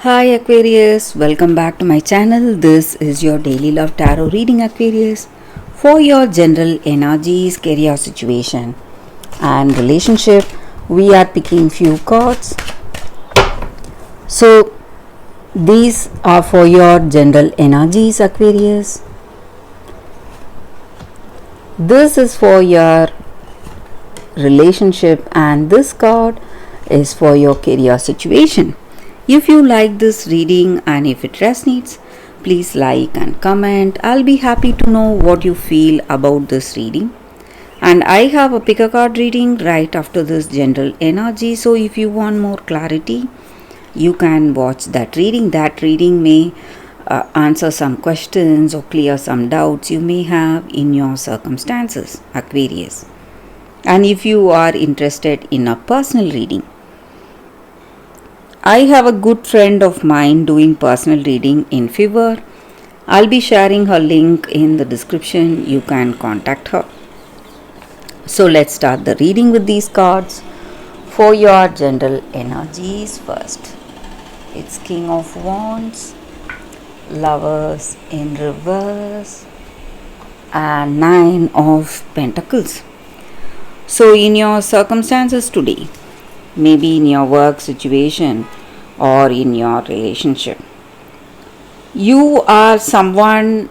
Hi Aquarius, welcome back to my channel. This is your daily love tarot reading, Aquarius, for your general energies, career situation and relationship. We are picking few cards. So these are for your general energies, Aquarius. This is for your relationship and this card is for your career situation. If you like this reading and if it resonates, please like and comment. I'll be happy to know what you feel about this reading. And I have a pick a card reading right after this general energy. So if you want more clarity, you can watch that reading. That reading may answer some questions or clear some doubts you may have in your circumstances, Aquarius. And if you are interested in a personal reading, I have a good friend of mine doing personal reading in Fiverr. I'll be sharing her link in the description. You can contact her. So let's start the reading with these cards for your general energies first. It's King of Wands, Lovers in reverse, and Nine of Pentacles. So in your circumstances today, maybe in your work situation or in your relationship, you are someone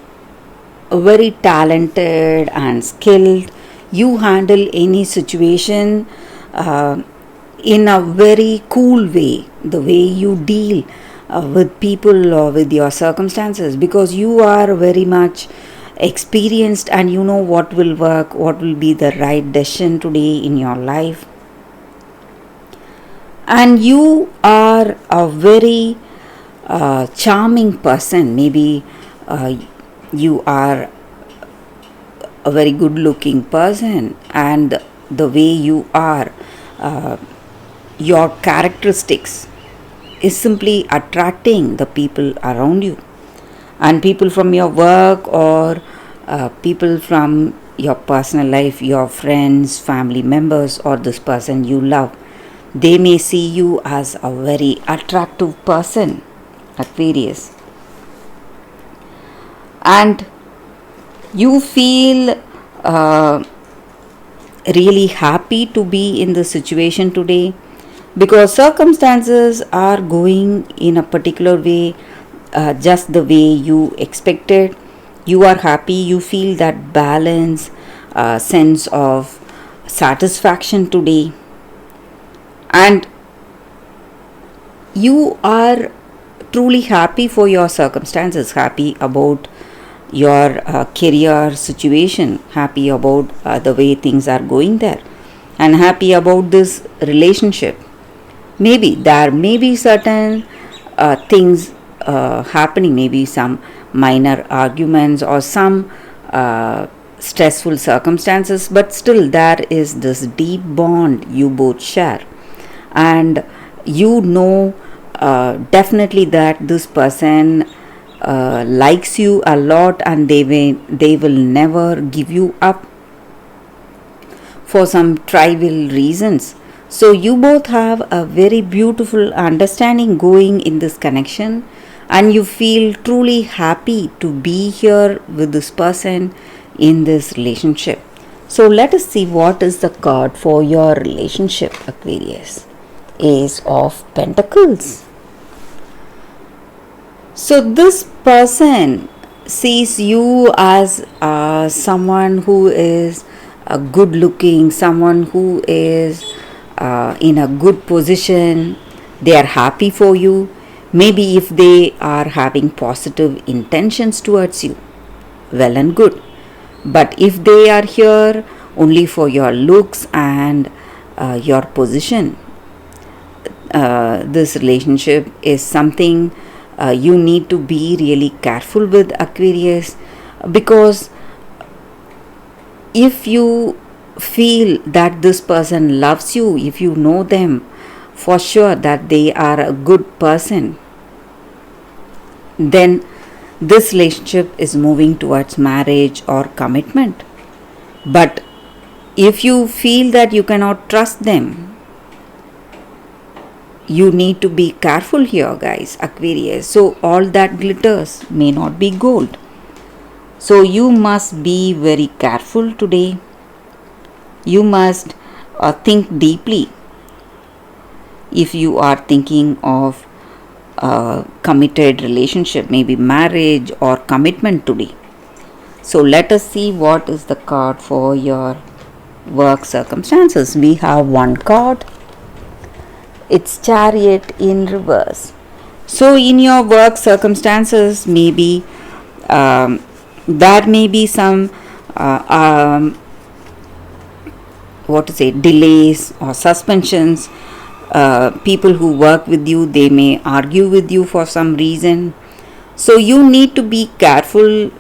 very talented and skilled. You handle any situation in a very cool way, the way you deal with people or with your circumstances, because you are very much experienced and you know what will work, what will be the right decision today in your life. And you are a very charming person. Maybe you are a very good looking person, and the way you are, your characteristics is simply attracting the people around you, and people from your work or people from your personal life, your friends, family members, or this person you love. They may see you as a very attractive person, Aquarius. And you feel really happy to be in the situation today because circumstances are going in a particular way, just the way you expected. You are happy, you feel that balance, sense of satisfaction today, and you are truly happy for your circumstances, happy about your career situation, happy about the way things are going there, and happy about this relationship. Maybe there may be certain things happening, maybe some minor arguments or some stressful circumstances, but still there is this deep bond you both share, and you know definitely that this person likes you a lot, and they will never give you up for some trivial reasons. So you both have a very beautiful understanding going in this connection, and you feel truly happy to be here with this person in this relationship. So let us see what is the card for your relationship, Aquarius. Ace of Pentacles. So this person sees you as someone who is good looking, someone who is in a good position. They are happy for you. Maybe if they are having positive intentions towards you, well and good. But if they are here only for your looks and your position, this relationship is something you need to be really careful with, Aquarius, because if you feel that this person loves you, if you know them for sure that they are a good person, then this relationship is moving towards marriage or commitment. But if you feel that you cannot trust them, you need to be careful here, guys, Aquarius. So, all that glitters may not be gold. So, you must be very careful today. You must think deeply if you are thinking of a committed relationship, maybe marriage or commitment today. So, let us see what is the card for your work circumstances. We have one card. It's Chariot in reverse. So, in your work circumstances, maybe there may be some delays or suspensions. People who work with you, they may argue with you for some reason. So, you need to be careful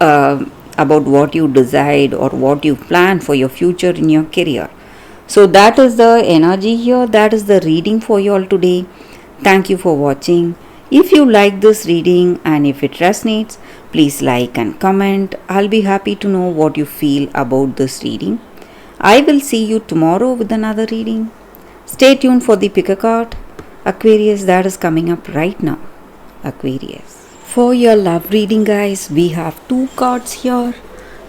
about what you decide or what you plan for your future in your career. So that is the energy here. That is the reading for you all today. Thank you for watching. If you like this reading and if it resonates, please like and comment. I'll be happy to know what you feel about this reading. I will see you tomorrow with another reading. Stay tuned for the pick a card, Aquarius, that is coming up right now. Aquarius. For your love reading, guys, we have two cards here.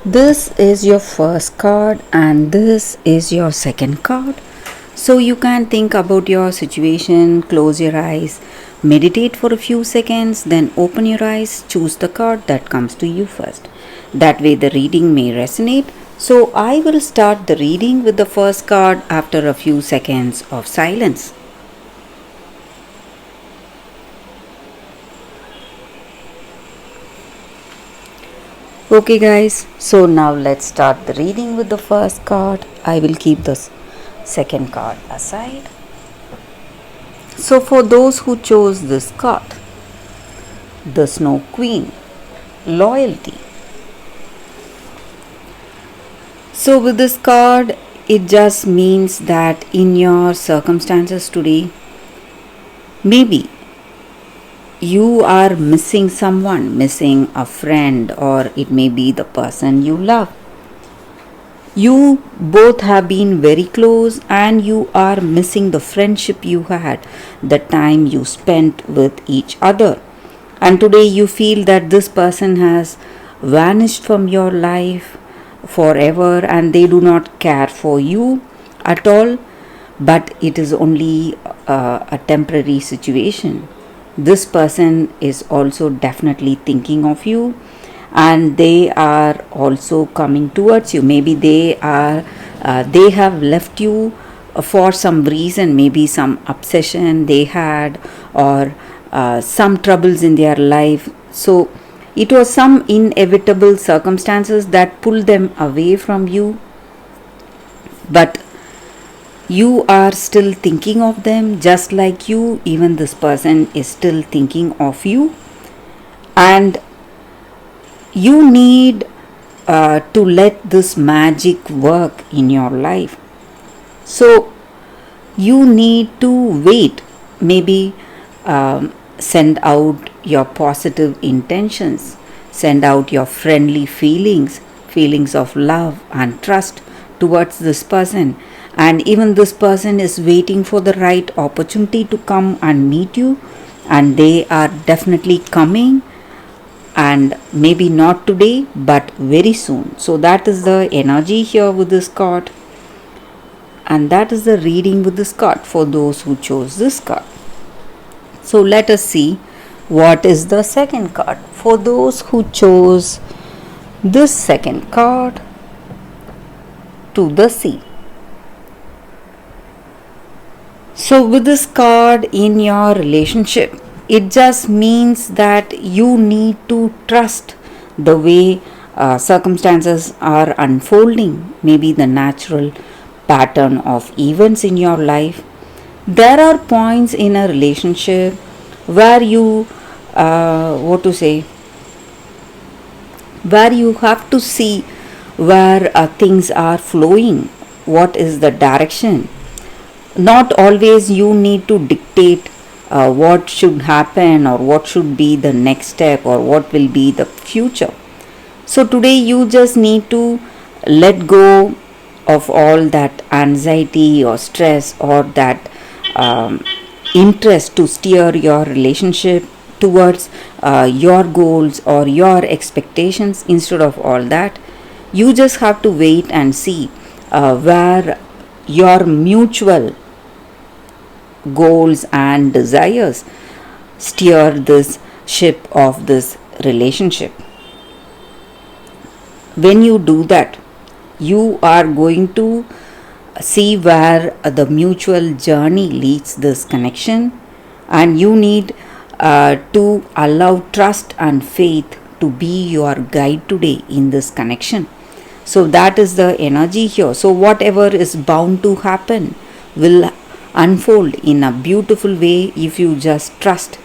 This is your first card and this is your second card. So you can think about your situation, close your eyes, meditate for a few seconds, then open your eyes, choose the card that comes to you first. That way the reading may resonate. So I will start the reading with the first card after a few seconds of silence. Okay guys, so now let's start the reading with the first card. I will keep the second card aside. So for those who chose this card, the Snow Queen, loyalty. So with this card, it just means that in your circumstances today, maybe you are missing someone, missing a friend, or it may be the person you love. You both have been very close and you are missing the friendship you had, the time you spent with each other. And today you feel that this person has vanished from your life forever and they do not care for you at all, but it is only a temporary situation. This person is also definitely thinking of you and they are also coming towards you. Maybe they have left you for some reason, maybe some obsession they had or some troubles in their life. So it was some inevitable circumstances that pulled them away from you, but you are still thinking of them just like you. Even this person is still thinking of you and you need to let this magic work in your life. So you need to wait, maybe send out your positive intentions, send out your friendly feelings of love and trust towards this person. And even this person is waiting for the right opportunity to come and meet you, and they are definitely coming, and maybe not today but very soon. So that is the energy here with this card, and that is the reading with this card for those who chose this card. So let us see what is the second card for those who chose this second card, to the sea. So with this card in your relationship, it just means that you need to trust the way circumstances are unfolding, maybe the natural pattern of events in your life. There are points in a relationship where you where you have to see where things are flowing, what is the direction. Not always you need to dictate what should happen or what should be the next step or what will be the future. So today you just need to let go of all that anxiety or stress or that interest to steer your relationship towards your goals or your expectations. Instead of all that, you just have to wait and see where your mutual goals and desires steer this ship of this relationship. When you do that, you are going to see where the mutual journey leads this connection, and you need to allow trust and faith to be your guide today in this connection. So that is the energy here. So whatever is bound to happen will unfold in a beautiful way if you just trust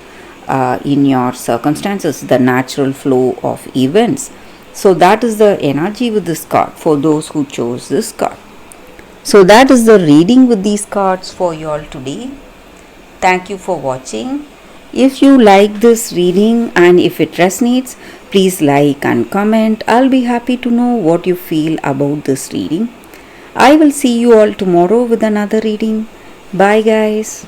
in your circumstances, the natural flow of events. So that is the energy with this card for those who chose this card. So that is the reading with these cards for you all today. Thank you for watching. If you like this reading and if it resonates, please like and comment. I'll be happy to know what you feel about this reading. I will see you all tomorrow with another reading. Bye guys.